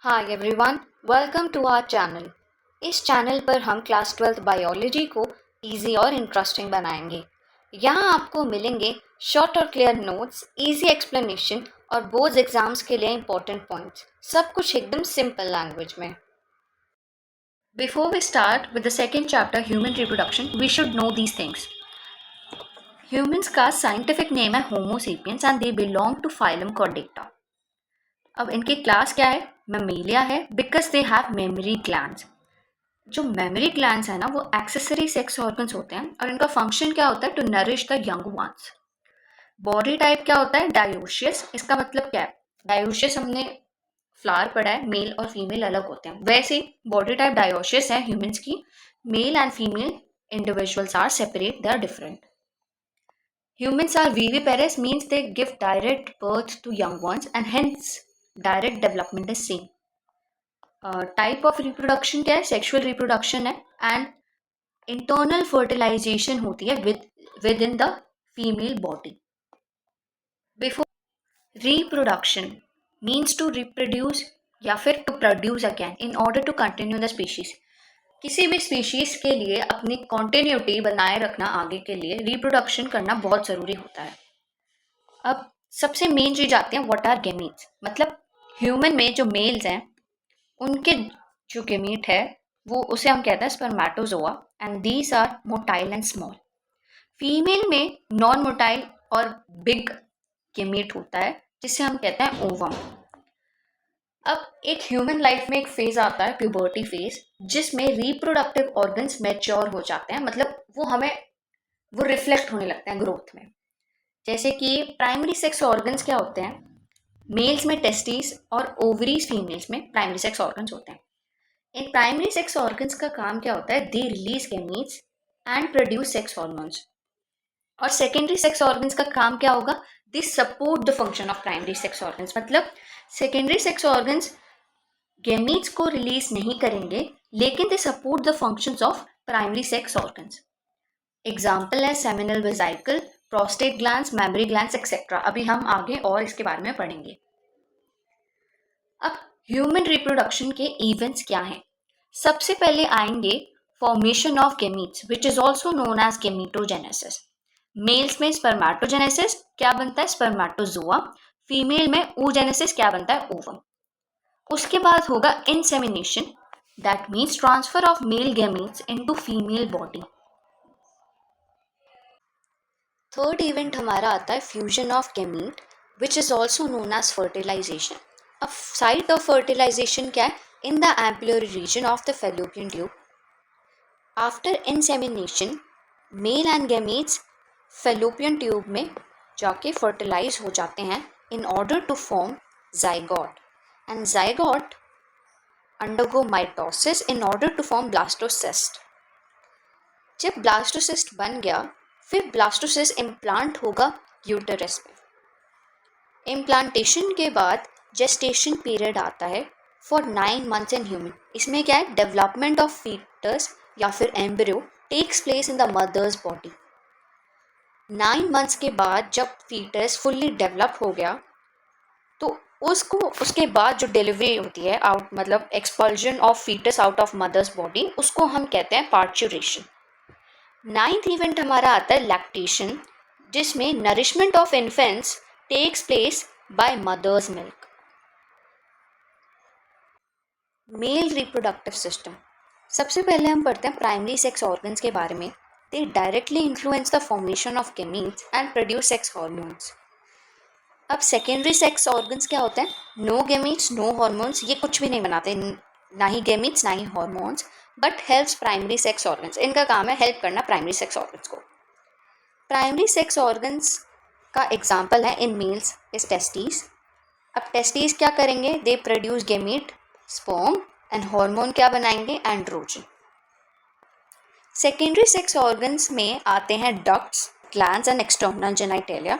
Hi everyone, welcome to our channel. इस चैनल पर हम क्लास 12th बायोलॉजी को इजी और इंटरेस्टिंग बनाएंगे। यहाँ आपको मिलेंगे शॉर्ट और क्लियर नोट्स, इजी एक्सप्लेनेशन और बोर्ड्स एग्जाम्स के लिए इंपॉर्टेंट पॉइंट्स, सब कुछ एकदम सिंपल लैंग्वेज में। Before we start with the second chapter, human reproduction, we should know these things. Humans का scientific name है Homo sapiens and they belong to phylum Chordata. अब इनकी क्लास क्या है? मैमेलिया है because they have mammary glands. जो mammary glands है ना वो एक्सेसरी सेक्स ऑर्गन्स होते हैं और इनका फंक्शन क्या होता है? To nourish the young ones. Body type क्या होता है? डायोशियस। इसका मतलब क्या है? डायोशियस हमने फ्लावर पढ़ा है, मेल और फीमेल अलग होते हैं, वैसे बॉडी टाइप डायोशियस है ह्यूमंस की। Male and female individuals are separate, they are different. Humans are viviparous means they give direct birth to young ones and hence direct development is same. Type of reproduction क्या है? Sexual reproduction है and internal fertilization होती है within the female body. Before reproduction means to reproduce या फिर to produce again in order to continue the species. किसी भी species के लिए अपनी कॉन्टिन्यूटी बनाए रखना आगे के लिए रिप्रोडक्शन करना बहुत ज़रूरी होता है। अब सबसे मेन चीज आती है व्हाट आर गेमीट्स। मतलब ह्यूमन में जो मेल्स हैं उनके जो गेमीट है वो उसे हम कहते हैं spermatozoa and these are motile and small. Female में नॉन मोटाइल और बिग गेमीट होता है जिसे हम कहते हैं ओवम। अब एक ह्यूमन लाइफ में एक फेज आता है प्यूबर्टी फेज जिसमें रिप्रोडक्टिव ऑर्गन्स मैच्योर हो जाते हैं, मतलब वो रिफ्लेक्ट होने लगते हैं ग्रोथ में। जैसे कि प्राइमरी सेक्स ऑर्गन्स क्या होते हैं? मेल्स में टेस्टिस और ओवरीज, फीमेल्स में प्राइमरी सेक्स ऑर्गन्स होते हैं। इन प्राइमरी सेक्स ऑर्गन्स का काम क्या होता है? They release gametes and produce sex hormones. और सेकेंडरी सेक्स ऑर्गन्स का काम क्या होगा? They support the function of primary sex organs. मतलब सेकेंडरी सेक्स ऑर्गन्स गैमीट्स को रिलीज नहीं करेंगे लेकिन they support the functions of primary sex organs. Example है seminal vesicle, prostate glands, mammary glands etcetera. अभी हम आगे और इसके बारे में पढ़ेंगे। अब ह्यूमन रिप्रोडक्शन के इवेंट्स क्या हैं? सबसे पहले आएंगे formation of gametes which is also known as gametogenesis. Males में स्पर्मेटोजेनेसिस क्या बनता है? स्पर्मेटोजोआ। फीमेल में oogenesis क्या बनता है? ओवम। उसके बाद होगा insemination, that means transfer of male gametes into female body. Third event हमारा आता है fusion of gamete which is also known as fertilization. अब साइट ऑफ फर्टिलाइजेशन क्या है? In the ampullary region of the fallopian tube. After insemination male and gametes fallopian tube में जाके fertilize हो जाते हैं in order to form zygote and zygote undergo mitosis in order to form blastocyst. जब blastocyst बन गया फिर blastocyst implant होगा यूटेरस में। इम्प्लांटेशन के बाद जेस्टेशन पीरियड आता है फॉर 9 months इन ह्यूमन। इसमें क्या है? डेवलपमेंट ऑफ फीटस या फिर embryo takes place in the mother's body. 9 months के बाद जब फीटस फुल्ली डेवलप हो गया तो उसके बाद जो डिलीवरी होती है आउट, मतलब expulsion of foetus out of mother's body, उसको हम कहते हैं पार्चुरेशन। 9th इवेंट हमारा आता है लैक्टेशन जिसमें nourishment of infants takes place by mother's milk. Male reproductive system. सबसे पहले हम पढ़ते हैं प्राइमरी सेक्स ऑर्गन्स के बारे में। दे directly influence the formation of gametes and produce sex hormones. अब सेकेंडरी सेक्स ऑर्गन्स क्या होते हैं? नो गेमीट्स, नो हॉर्मोन्स, ये कुछ भी नहीं बनाते, ना ही गेमीट्स ना ही hormones, but helps primary sex organs. इनका काम है हेल्प करना प्राइमरी सेक्स ऑर्गन्स को। प्राइमरी सेक्स ऑर्गन्स का एग्जाम्पल है इन मेल्स इज टेस्टिस। अब टेस्टिस क्या करेंगे? They produce gamete, sperm and hormone क्या बनाएंगे? एंड्रोजन। सेकेंडरी सेक्स ऑर्गन्स में आते हैं ducts, glands and external genitalia.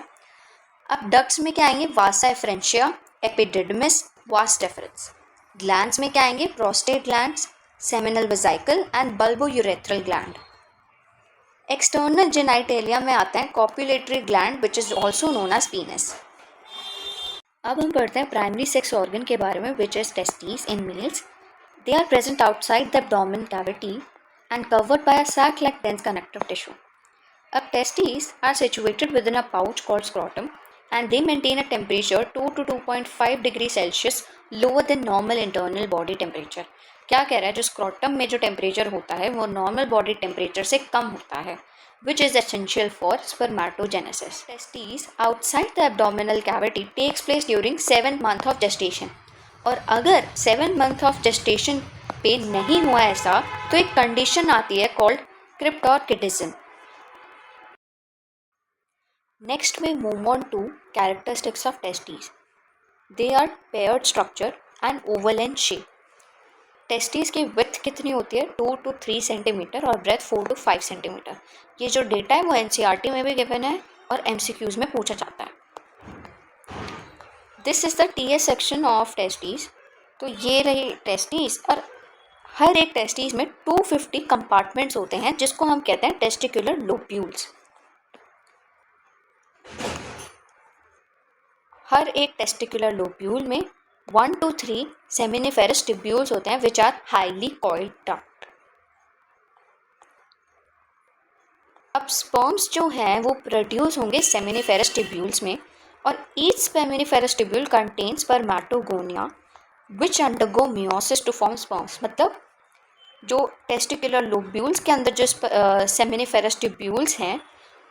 अब डक्ट्स में क्या आएंगे? Vasa efferentia, epididymis, vas deferens. Glands में क्या आएंगे? Prostate glands, seminal vesicle and bulbourethral gland. External genitalia में आता है copulatory gland which is also known as penis. अब हम पढ़ते हैं प्राइमरी सेक्स ऑर्गन के बारे में, which is testis in males. They are present outside the abdominal cavity and covered by a sac-like dense connective tissue. अब testes are situated within a pouch called scrotum and they maintain a temperature 2 to 2.5 degrees Celsius lower than normal internal body temperature. क्या कह रहा है, जो scrotum में जो temperature होता है वो नॉर्मल बॉडी टेम्परेचर से कम होता है, which is essential for spermatogenesis. Testes outside the abdominal cavity takes place during 7th month of gestation. और अगर 7 मंथ ऑफ जेस्टेशन पे नहीं हुआ ऐसा तो एक कंडीशन आती है कॉल्ड क्रिप्टोर्किटिज्म. नेक्स्ट में move on to characteristics of testis. They are paired structure and oval in shape. Testis की विड्थ कितनी होती है, 2 to 3 सेंटीमीटर और ब्रेथ 4 to 5 सेंटीमीटर. ये जो डेटा है वो एनसीईआरटी में भी गिवन है और एमसीक्यूज में पूछा जाता है. This is the TS section of testis. तो ये रही टेस्टिस और हर एक टेस्टिस में 250 कंपार्टमेंट्स होते हैं जिसको हम कहते हैं टेस्टिकुलर लोब्यूल्स. हर एक टेस्टिकुलर लोब्यूल में 1 to 3 सेमिनिफेरस ट्यूब्यूल्स होते हैं which are highly coiled duct. अब स्पर्म्स जो हैं वो प्रोड्यूस होंगे सेमिनिफेरस ट्यूब्यूल्स में और each seminiferous tubule contains spermatogonia which undergo meiosis to form sperms. मतलब जो टेस्टिकुलर लोब्यूल्स के अंदर जो सेमिनिफेरस ट्यूब्यूल्स हैं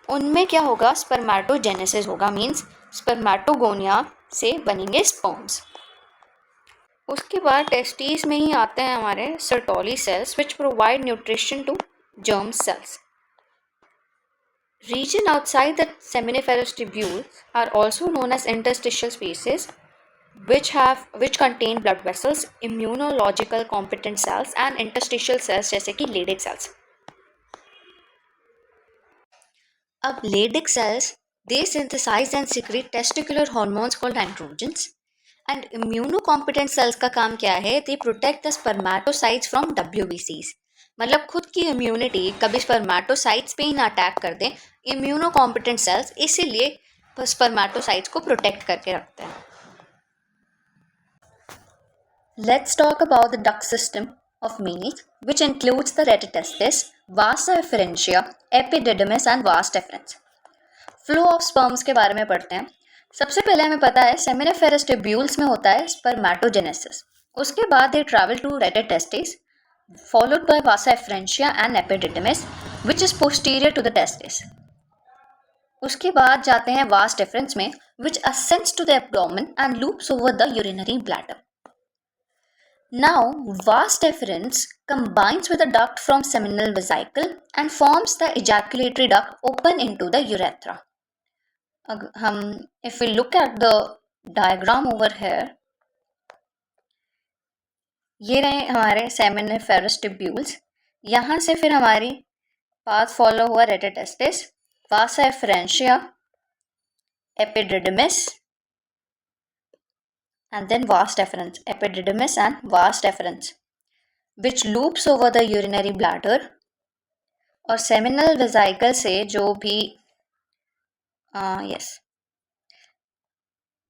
उनमें क्या होगा, स्पर्मेटोजेनेसिस होगा, मीन्स स्पर्मेटोगोनिया से बनेंगे स्पर्म्स. उसके बाद टेस्टिस में ही आते हैं हमारे Sertoli cells which provide nutrition to germ cells. Region outside the seminiferous tubules are also known as interstitial spaces, which contain blood vessels, immunological competent cells and interstitial cells जैसे कि Leydig cells. अब Leydig cells they synthesize and secrete testicular hormones called androgens. And immunocompetent cells का काम क्या है, they protect the spermatocytes from WBCs. मतलब खुद की इम्यूनिटी कभी स्पर्मेटोसाइट्स पे ही ना अटैक कर दें. इम्यूनो कॉम्पिटेंट सेल्स इसीलिए स्पर्मेटोसाइट्स को प्रोटेक्ट करके रखते हैं. Let's talk about the duct system of males which includes the rete testis, vasa efferentia, epididymis and vas deference. Flow of sperms के बारे में पढ़ते हैं. सबसे पहले हमें पता है सेमिनिफेरस ट्यूब्यूल्स में होता है स्पर्मेटोजेनेसिस. उसके बाद they travel to rete testis followed by vasa efferentia and epididymis which is posterior to the testis. उसके बाद जाते हैं vas deferens में which ascends to the abdomen and loops over the urinary bladder. Now vas deferens combines with a duct from seminal vesicle and forms the ejaculatory duct open into the urethra. If we look at the diagram over here, ये रहे हमारे seminiferous tubules. यहाँ से फिर हमारी path follow हुआ rete testis, vasa efferentia, epididymis and then vas deferens. Epididymis and vas deferens which loops over the urinary bladder. और seminal vesicle से जो भी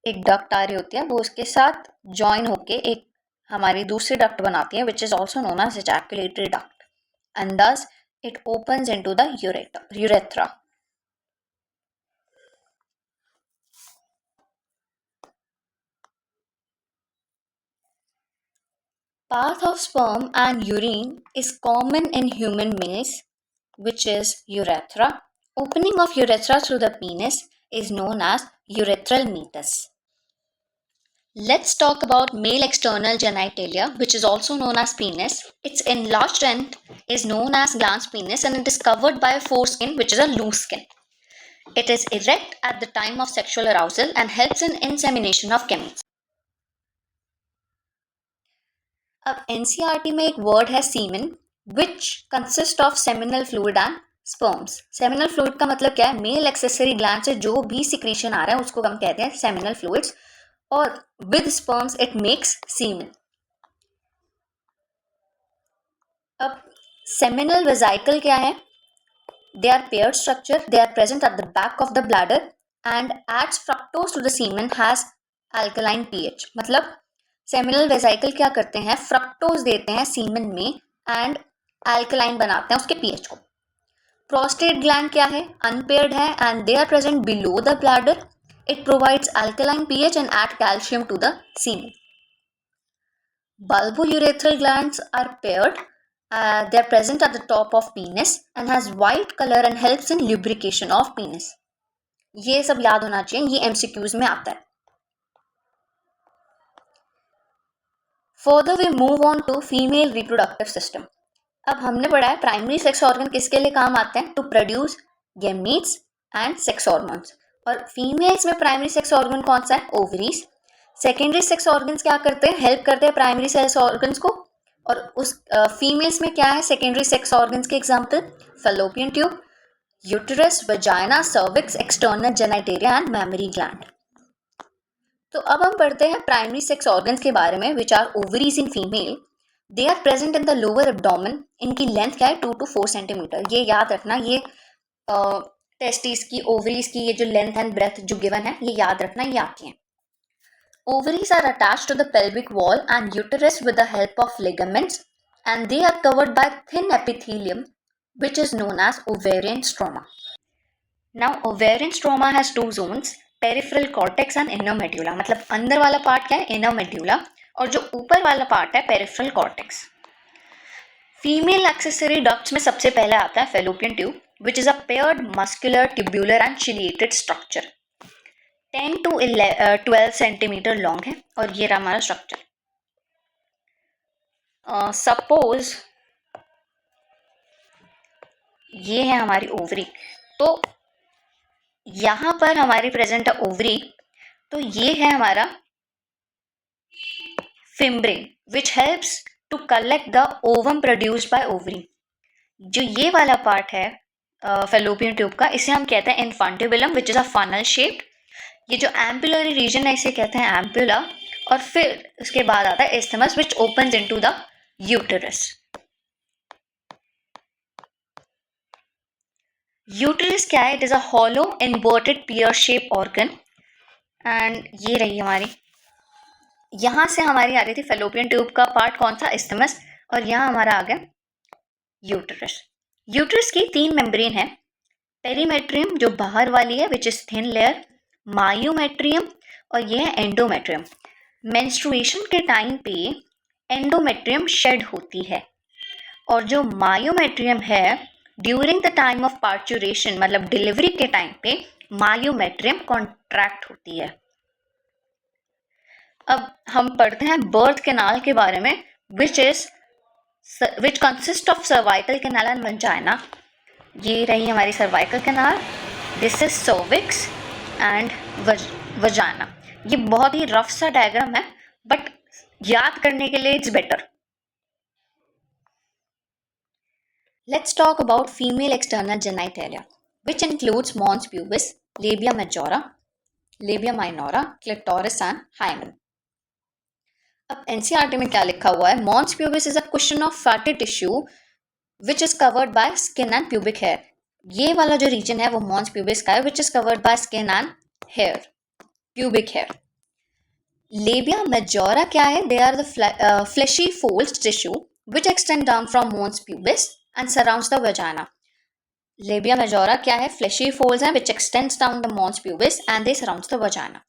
एक डक्ट आ रही होती है वो उसके साथ ज्वाइन होके एक हमारी दूसरी डक्ट बनाती है which is also known as ejaculatory duct and thus it opens into the urethra. Path of sperm and urine is common in human males which is urethra. Opening of urethra through the penis is known as urethral meatus. Let's talk about male external genitalia which is also known as penis. Its enlarged end is known as glans penis and it is covered by a foreskin which is a loose skin. It is erect at the time of sexual arousal and helps in insemination of gametes. अब NCERT में एक word है semen which consists of seminal fluid and sperms. seminal fluid का मतलब क्या है, mail accessory gland से जो भी सिक्रीशन आ रहा है उसको हम कहते हैं seminal fluids. और with sperms it makes semen. अब seminal vesicle क्या है, they are paired structure, they are present at the back of the bladder and adds fructose to the semen, has alkaline pH, मतलब seminal vesicle क्या करते हैं, fructose देते हैं सीमेन में एंड अल्कलाइन बनाते हैं उसके पीएच को। प्रोस्टेट ग्लैंड क्या है, अनपेयर्ड है and they are present below the bladder. It provides alkaline pH and add calcium to the semen. Bulbourethral glands are paired. They are present at the top of penis and has white color and helps in lubrication of penis. ये सब याद होना चाहिए, ये MCQs में आता है. Further we move on to female reproductive system. अब हमने पढ़ा है प्राइमरी सेक्स ऑर्गन किसके लिए काम आते हैं, to produce gametes and sex hormones. और फीमेल्स में प्राइमरी सेक्स ऑर्गन कौन सा है, ओवरीज. सेकेंडरी सेक्स ऑर्गन्स क्या करते हैं, हेल्प करते हैं प्राइमरी सेक्स ऑर्गन्स को. और उस फीमेल्स में क्या है सेकेंडरी सेक्स ऑर्गन्स के example, fallopian tube, uterus, vagina, cervix, external genitalia and mammary gland. तो अब हम पढ़ते हैं प्राइमरी सेक्स ऑर्गन्स के बारे में, which are ovaries in female. They are present in the lower abdomen. इनकी लेंथ क्या है, 2 to 4 सेंटीमीटर. ये याद रखना, ये टेस्टिस की, ओवरीज की ये जो लेंथ एंड ब्रेथ जो गिवन है, ये याद रखना, ये आपकी है. Ovaries are attached to the pelvic wall and uterus with the help of ligaments, and they are covered by thin epithelium which is known as ovarian stroma. Now ovarian stroma has two zones, peripheral cortex and inner medulla. मतलब अंदर वाला part क्या है, inner medulla, और जो ऊपर वाला part है peripheral cortex. Female accessory ducts में सबसे पहले आता है fallopian tube, which is a paired muscular, tubular and ciliated structure. 10 to 12 centimetre long है और ये रहा हमारा स्ट्रक्चर. सपोज ये है हमारी ओवरी, तो यहाँ पर हमारी प्रेजेंट है ओवरी, तो ये है हमारा fimbriae which helps to collect the ovum produced by ovary. जो ये वाला पार्ट है फैलोपियन ट्यूब का, इसे हम कहते हैं infundibulum which is a funnel shaped. ये जो एम्पुलरी रीजन है इसे कहते हैं एम्पुला, और फिर उसके बाद आता है isthmus which opens into the uterus. Uterus क्या है, it is a hollow inverted peer shape organ. And ये रही हमारी, यहाँ से हमारी आ रही थी फैलोपियन ट्यूब का पार्ट कौन सा, इस्थमस, और यहाँ हमारा आ गया यूटेरस. यूटेरस की 3 मेम्ब्रेन है, पेरीमेट्रियम जो बाहर वाली है which is thin layer, myometrium, और ये है एंडोमेट्रियम. मेंस्ट्रुएशन के टाइम पे एंडोमेट्रियम शेड होती है, और जो मायोमेट्रियम है during the time of parturition, मतलब डिलीवरी के टाइम पे मायोमेट्रियम कॉन्ट्रैक्ट होती है. अब हम पढ़ते हैं बर्थ कैनाल के बारे में, which consist of cervical canal and vagina. ये रही हमारी cervical canal, this is cervix and vagina. ये बहुत ही रफ सा डायग्राम है बट याद करने के लिए it's better. Let's talk about female external genitalia which includes mons pubis, labia majora, labia minora, clitoris and hymen. अब एनसीईआरटी में क्या लिखा हुआ है, mons pubis is a cushion of fatty tissue which is covered by skin and pubic hair. ये वाला जो reason है वो मॉन्स प्यूबिस का है which is covered by skin and hair, pubic hair. Labia majora क्या है, they are the fleshy folds tissue which extend down from mons pubis and surrounds the vagina. Labia majora क्या है, fleshy folds हैं which extends down the mons pubis and they surrounds the vagina.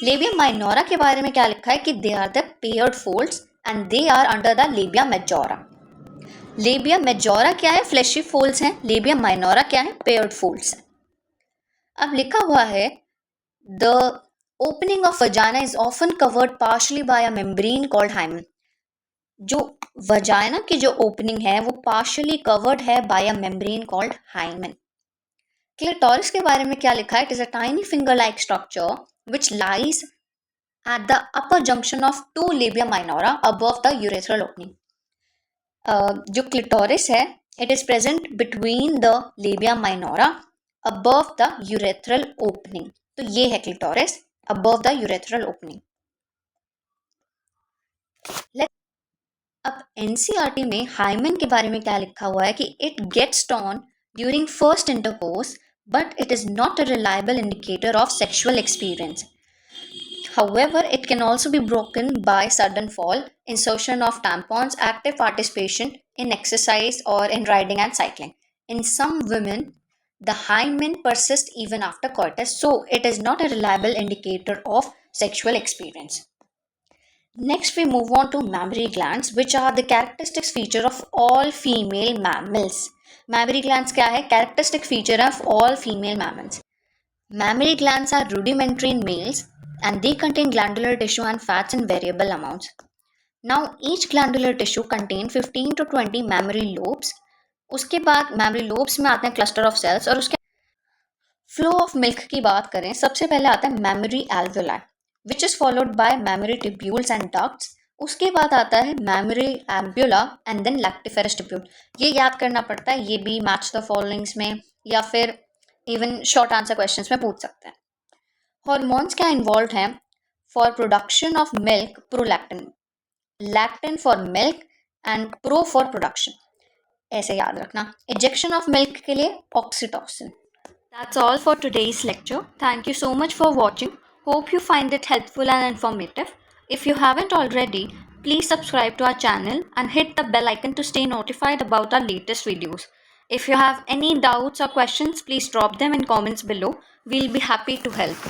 Labia minora के बारे में क्या लिखा है कि they are the paired folds and they are under the labia majora. लेबिया majora क्या है, फ्लैशी फोल्ड्स हैं, लेबिया माइनोरा क्या है, पेयर्ड फोल्ड्स हैं. अब लिखा हुआ है the opening of vagina is often covered partially by a membrane called hymen. जो वजाइना की जो ओपनिंग है वो पार्शली कवर्ड है by a membrane called hymen. Clitoris के बारे में क्या लिखा है, it is a tiny finger like structure which lies at the upper junction of 2 labia minora above the urethral opening. जो क्लिटोरिस है it is present between the labia minora above the urethral opening. तो ये है clitoris above the urethral opening. अब NCERT में hymen के बारे में क्या लिखा हुआ है कि it gets torn during first intercourse but it is not a reliable indicator of sexual experience. However, it can also be broken by sudden fall, insertion of tampons, active participation in exercise or in riding and cycling. In some women, the hymen persists even after coitus, so it is not a reliable indicator of sexual experience. Next, we move on to mammary glands, which are the characteristics feature of all female mammals. Mammary glands क्या है? Characteristic feature of all female mammals. Mammary glands are rudimentary in males and they contain glandular tissue and fats in variable amounts. Now, each glandular tissue contains 15 to 20 mammary lobes. उसके बाद mammary lobes में आते हैं cluster of cells और उसके flow of milk की बात करें, सबसे पहले आता है mammary alveoli, which is followed by mammary tubules and ducts. उसके बाद आता है mammary ambula and then lactiferous tubule. ये याद करना पड़ता है, ये भी match the followings में या फिर इवन शॉर्ट आंसर क्वेश्चंस में पूछ सकते हैं. हॉर्मोन्स क्या इन्वॉल्व हैं for production of milk? Prolactin, lectin for milk and pro for production, ऐसे याद रखना. इजेक्शन ऑफ मिल्क के लिए oxytocin. That's all for today's lecture. Thank you so much for watching. Hope you find it helpful and informative. If you haven't already, please subscribe to our channel and hit the bell icon to stay notified about our latest videos. If you have any doubts or questions, please drop them in comments below. We'll be happy to help.